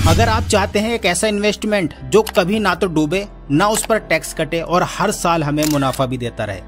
अगर आप चाहते हैं एक ऐसा इन्वेस्टमेंट जो कभी ना तो डूबे, ना उस पर टैक्स कटे और हर साल हमें मुनाफा भी देता रहे,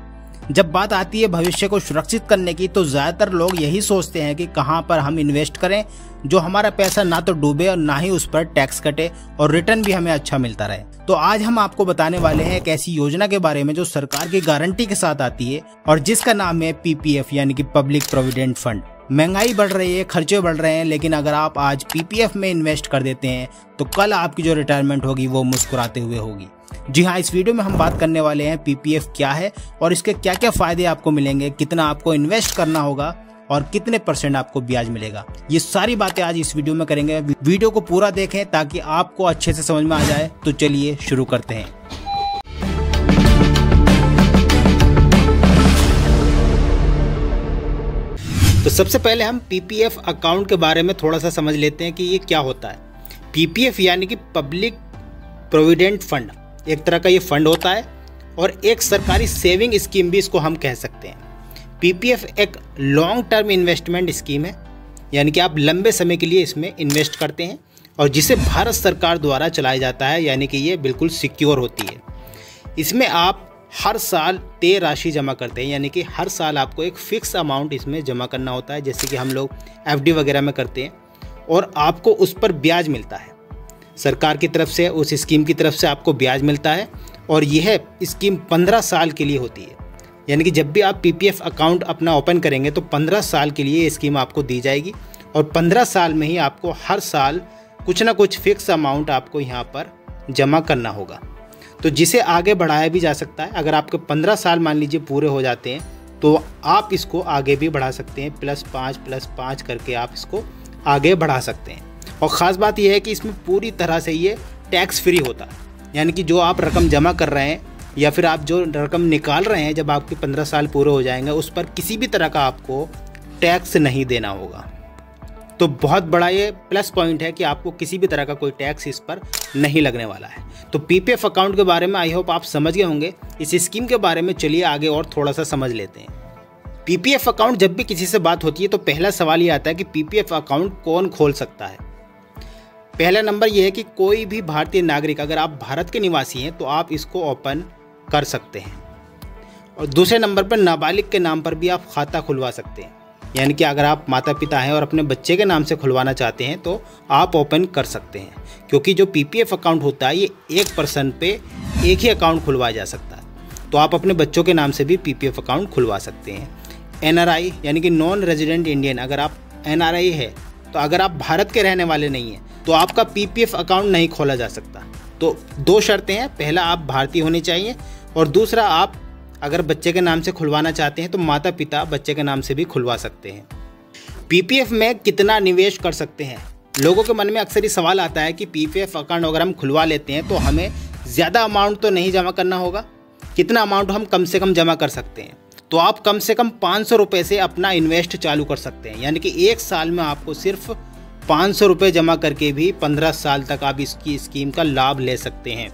जब बात आती है भविष्य को सुरक्षित करने की, तो ज्यादातर लोग यही सोचते हैं कि कहां पर हम इन्वेस्ट करें जो हमारा पैसा ना तो डूबे और ना ही उस पर टैक्स कटे और रिटर्न भी हमें अच्छा मिलता रहे। तो आज हम आपको बताने वाले हैं एक ऐसी योजना के बारे में जो सरकार की गारंटी के साथ आती है और जिसका नाम है पीपीएफ यानी कि पब्लिक प्रोविडेंट फंड। महंगाई बढ़ रही है, खर्चे बढ़ रहे हैं, लेकिन अगर आप आज पीपीएफ में इन्वेस्ट कर देते हैं तो कल आपकी जो रिटायरमेंट होगी वो मुस्कुराते हुए होगी। जी हाँ, इस वीडियो में हम बात करने वाले हैं पीपीएफ क्या है और इसके क्या क्या फायदे आपको मिलेंगे, कितना आपको इन्वेस्ट करना होगा और कितने % आपको ब्याज मिलेगा। ये सारी बातें आज इस वीडियो में करेंगे। वीडियो को पूरा देखें ताकि आपको अच्छे से समझ में आ जाए। तो चलिए शुरू करते हैं। तो सबसे पहले हम पीपीएफ अकाउंट के बारे में थोड़ा सा समझ लेते हैं कि ये क्या होता है। पीपीएफ यानी कि पब्लिक प्रोविडेंट फंड एक तरह का ये फंड होता है और एक सरकारी सेविंग स्कीम भी इसको हम कह सकते हैं। पीपीएफ एक लॉन्ग टर्म इन्वेस्टमेंट स्कीम है, यानी कि आप लंबे समय के लिए इसमें इन्वेस्ट करते हैं और जिसे भारत सरकार द्वारा चलाया जाता है, यानी कि ये बिल्कुल सिक्योर होती है। इसमें आप हर साल तय राशि जमा करते हैं, यानी कि हर साल आपको एक फिक्स अमाउंट इसमें जमा करना होता है, जैसे कि हम लोग एफडी वगैरह में करते हैं और आपको उस पर ब्याज मिलता है। सरकार की तरफ से, उस स्कीम की तरफ से आपको ब्याज मिलता है और यह स्कीम 15 साल के लिए होती है। यानी कि जब भी आप पीपीएफ अकाउंट अपना ओपन करेंगे तो 15 साल के लिए ये स्कीम आपको दी जाएगी और 15 साल में ही आपको हर साल कुछ ना कुछ फिक्स अमाउंट आपको यहाँ पर जमा करना होगा। तो जिसे आगे बढ़ाया भी जा सकता है। अगर आपके 15 साल मान लीजिए पूरे हो जाते हैं तो आप इसको आगे भी बढ़ा सकते हैं, +5 करके आप इसको आगे बढ़ा सकते हैं। और ख़ास बात यह है कि इसमें पूरी तरह से ये टैक्स फ्री होता है, यानी कि जो आप रकम जमा कर रहे हैं या फिर आप जो रकम निकाल रहे हैं जब आपके 15 साल पूरे हो जाएंगे, उस पर किसी भी तरह का आपको टैक्स नहीं देना होगा। तो बहुत बड़ा ये प्लस पॉइंट है कि आपको किसी भी तरह का कोई टैक्स इस पर नहीं लगने वाला है। तो पीपीएफ अकाउंट के बारे में आई होप आप समझ गए होंगे। इस स्कीम के बारे में चलिए आगे और थोड़ा सा समझ लेते हैं। पीपीएफ अकाउंट जब भी किसी से बात होती है तो पहला सवाल ये आता है कि पीपीएफ अकाउंट कौन खोल सकता है। पहला नंबर ये है कि कोई भी भारतीय नागरिक, अगर आप भारत के निवासी हैं तो आप इसको ओपन कर सकते हैं। और दूसरे नंबर पर नाबालिग के नाम पर भी आप खाता खुलवा सकते हैं, यानी कि अगर आप माता पिता हैं और अपने बच्चे के नाम से खुलवाना चाहते हैं तो आप ओपन कर सकते हैं, क्योंकि जो पीपीएफ अकाउंट होता है ये एक पर्सन पे एक ही अकाउंट खुलवाया जा सकता है। तो आप अपने बच्चों के नाम से भी पीपीएफ अकाउंट खुलवा सकते हैं। एनआरआई यानी कि नॉन रेजिडेंट इंडियन, अगर आप एनआरआई है तो अगर आप भारत के रहने वाले नहीं हैं तो आपका पीपीएफ अकाउंट नहीं खोला जा सकता। तो 2 शर्तें हैं, पहला आप भारतीय होने चाहिए और दूसरा आप अगर बच्चे के नाम से खुलवाना चाहते हैं तो माता पिता बच्चे के नाम से भी खुलवा सकते हैं। पीपीएफ में कितना निवेश कर सकते हैं? लोगों के मन में अक्सर ये सवाल आता है कि पीपीएफ अकाउंट अगर हम खुलवा लेते हैं तो हमें ज़्यादा अमाउंट तो नहीं जमा करना होगा, कितना अमाउंट हम कम से कम जमा कर सकते हैं? तो आप कम से कम 500 रुपये से अपना इन्वेस्ट चालू कर सकते हैं, यानी कि एक साल में आपको सिर्फ 500 रुपये जमा करके भी 15 साल तक आप इसकी स्कीम का लाभ ले सकते हैं।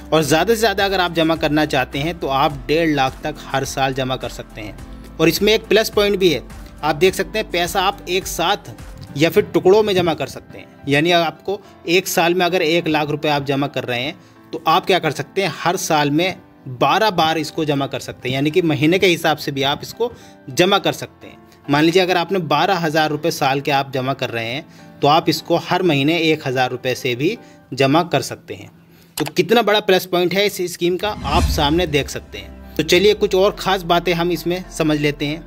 और ज़्यादा से ज़्यादा अगर आप जमा करना चाहते हैं तो आप 1.5 लाख तक हर साल जमा कर सकते हैं। और इसमें एक प्लस पॉइंट भी है, आप देख सकते हैं पैसा आप एक साथ या फिर टुकड़ों में जमा कर सकते हैं। यानी आपको एक साल में अगर 1 लाख रुपए आप जमा कर रहे हैं तो आप क्या कर सकते हैं, हर साल में 12 बार इसको जमा कर सकते हैं, यानी कि महीने के हिसाब से भी आप इसको जमा कर सकते हैं। मान लीजिए अगर आपने 12,000 रुपये साल के आप जमा कर रहे हैं तो आप इसको हर महीने 1,000 रुपये से भी जमा कर सकते हैं। तो कितना बड़ा प्लस पॉइंट है इस स्कीम का आप सामने देख सकते हैं। तो चलिए कुछ और ख़ास बातें हम इसमें समझ लेते हैं।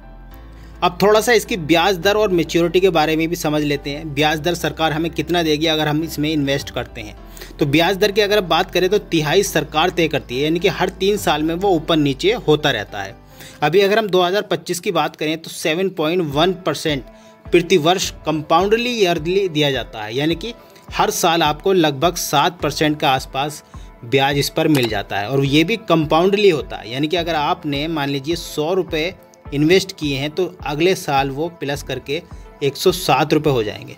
अब थोड़ा सा इसकी ब्याज दर और मैच्योरिटी के बारे में भी समझ लेते हैं। ब्याज दर सरकार हमें कितना देगी अगर हम इसमें इन्वेस्ट करते हैं? तो ब्याज दर की अगर बात करें तो तिहाई सरकार तय करती है, यानी कि हर 3 साल में वो ऊपर नीचे होता रहता है। अभी अगर हम 2025 की बात करें तो 7.1% प्रति वर्ष कंपाउंडली ईयरली दिया जाता है, यानी कि हर साल आपको लगभग 7% का आसपास ब्याज इस पर मिल जाता है। और ये भी कंपाउंडली होता है, यानी कि अगर आपने मान लीजिए 100 रुपये इन्वेस्ट किए हैं तो अगले साल वो प्लस करके 107 रुपये हो जाएंगे।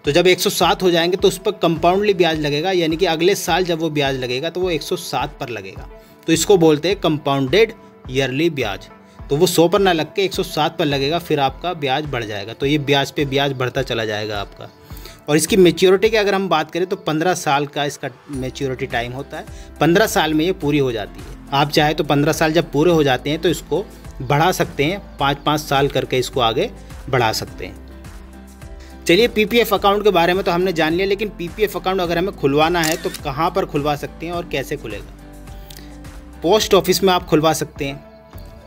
तो जब 107 हो जाएंगे तो उस पर कंपाउंडली ब्याज लगेगा, यानी कि अगले साल जब वो ब्याज लगेगा तो वो 107 पर लगेगा। तो इसको बोलते हैं कंपाउंडेड ईयरली ब्याज। तो वो 100 पर ना लग के 107 पर लगेगा, फिर आपका ब्याज बढ़ जाएगा। तो ये ब्याज पे ब्याज बढ़ता चला जाएगा आपका। और इसकी मैच्योरिटी की अगर हम बात करें तो 15 साल का इसका मैच्योरिटी टाइम होता है। 15 साल में ये पूरी हो जाती है। आप चाहे तो 15 साल जब पूरे हो जाते हैं तो इसको बढ़ा सकते हैं, 5-5 साल करके इसको आगे बढ़ा सकते हैं। चलिए पीपीएफ अकाउंट के बारे में तो हमने जान लिया, लेकिन पीपीएफ अकाउंट अगर हमें खुलवाना है तो कहाँ पर खुलवा सकते हैं और कैसे खुलेगा? पोस्ट ऑफिस में आप खुलवा सकते हैं।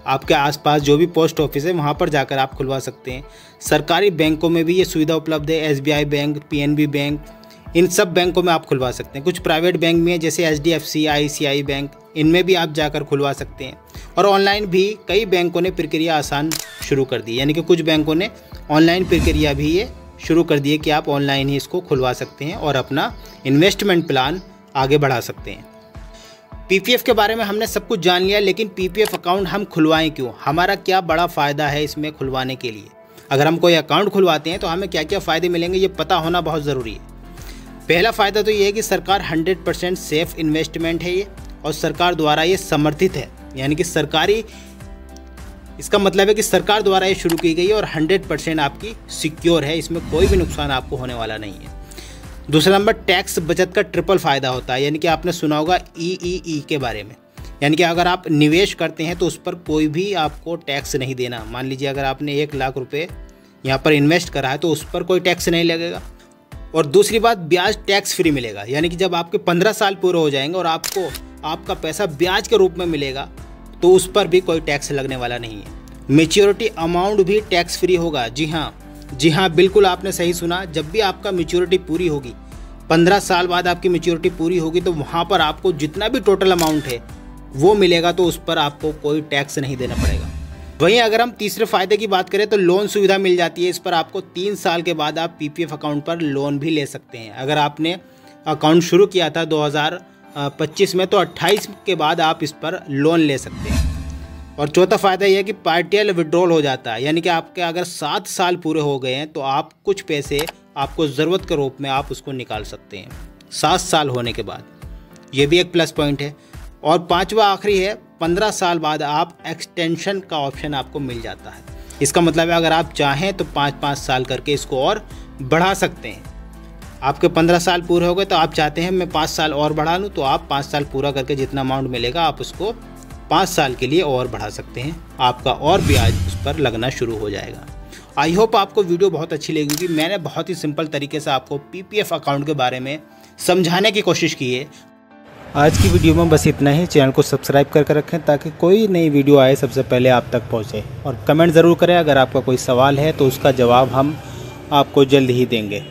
आपके आसपास जो भी पोस्ट ऑफिस है वहाँ पर जाकर आप खुलवा सकते हैं। सरकारी बैंकों में भी ये सुविधा उपलब्ध है, एसबीआई बैंक, पीएनबी बैंक, इन सब बैंकों में आप खुलवा सकते हैं। कुछ प्राइवेट बैंक भी हैं जैसे एचडीएफसी, आईसीआई बैंक, इनमें भी आप जाकर खुलवा सकते हैं। और ऑनलाइन भी कई बैंकों ने प्रक्रिया आसान शुरू कर दी, यानी कि कुछ बैंकों ने ऑनलाइन प्रक्रिया भी ये शुरू कर दी है कि आप ऑनलाइन ही इसको खुलवा सकते हैं और अपना इन्वेस्टमेंट प्लान आगे बढ़ा सकते हैं। पीपीएफ के बारे में हमने सब कुछ जान लिया, लेकिन पीपीएफ अकाउंट हम खुलवाएं क्यों? हमारा क्या बड़ा फ़ायदा है इसमें खुलवाने के लिए? अगर हम कोई अकाउंट खुलवाते हैं तो हमें क्या क्या फ़ायदे मिलेंगे, ये पता होना बहुत ज़रूरी है। पहला फ़ायदा तो ये है कि सरकार 100% सेफ़ इन्वेस्टमेंट है ये, और सरकार द्वारा ये समर्थित है, यानी कि सरकारी, इसका मतलब है कि सरकार द्वारा ये शुरू की गई है और 100% आपकी सिक्योर है, इसमें कोई भी नुकसान आपको होने वाला नहीं है। दूसरा नंबर, टैक्स बचत का ट्रिपल फ़ायदा होता है, यानी कि आपने सुना होगा EEE के बारे में, यानी कि अगर आप निवेश करते हैं तो उस पर कोई भी आपको टैक्स नहीं देना। मान लीजिए अगर आपने 1 लाख रुपए यहाँ पर इन्वेस्ट करा है तो उस पर कोई टैक्स नहीं लगेगा। और दूसरी बात, ब्याज टैक्स फ्री मिलेगा, यानी कि जब आपके 15 साल पूरे हो जाएंगे और आपको आपका पैसा ब्याज के रूप में मिलेगा तो उस पर भी कोई टैक्स लगने वाला नहीं है। मैच्योरिटी अमाउंट भी टैक्स फ्री होगा। जी हाँ, बिल्कुल आपने सही सुना। जब भी आपका मैच्योरिटी पूरी होगी, 15 साल बाद आपकी मैच्योरिटी पूरी होगी, तो वहाँ पर आपको जितना भी टोटल अमाउंट है वो मिलेगा, तो उस पर आपको कोई टैक्स नहीं देना पड़ेगा। वहीं अगर हम तीसरे फ़ायदे की बात करें तो लोन सुविधा मिल जाती है। इस पर आपको 3 साल के बाद आप पीपीएफ अकाउंट पर लोन भी ले सकते हैं। अगर आपने अकाउंट शुरू किया था 2025 में तो 28 के बाद आप इस पर लोन ले सकते हैं। और चौथा फ़ायदा यह है कि पार्टियल विड्रॉल हो जाता है, यानी कि आपके अगर 7 साल पूरे हो गए हैं तो आप कुछ पैसे आपको ज़रूरत के रूप में आप उसको निकाल सकते हैं 7 साल होने के बाद। ये भी एक प्लस पॉइंट है। और पांचवा आखिरी है, 15 साल बाद आप एक्सटेंशन का ऑप्शन आपको मिल जाता है। इसका मतलब है अगर आप चाहें तो 5-5 साल करके इसको और बढ़ा सकते हैं। आपके 15 साल पूरे हो गए तो आप चाहते हैं मैं 5 साल और बढ़ा लूँ, तो आप 5 साल पूरा करके जितना अमाउंट मिलेगा आप उसको 5 साल के लिए और बढ़ा सकते हैं। आपका और ब्याज उस पर लगना शुरू हो जाएगा। आई होप आपको वीडियो बहुत अच्छी लगेगी। मैंने बहुत ही सिंपल तरीके से आपको पीपीएफ अकाउंट के बारे में समझाने की कोशिश की है। आज की वीडियो में बस इतना ही। चैनल को सब्सक्राइब करके रखें ताकि कोई नई वीडियो आए सबसे पहले आप तक पहुंचे। और कमेंट ज़रूर करें, अगर आपका कोई सवाल है तो उसका जवाब हम आपको जल्द ही देंगे।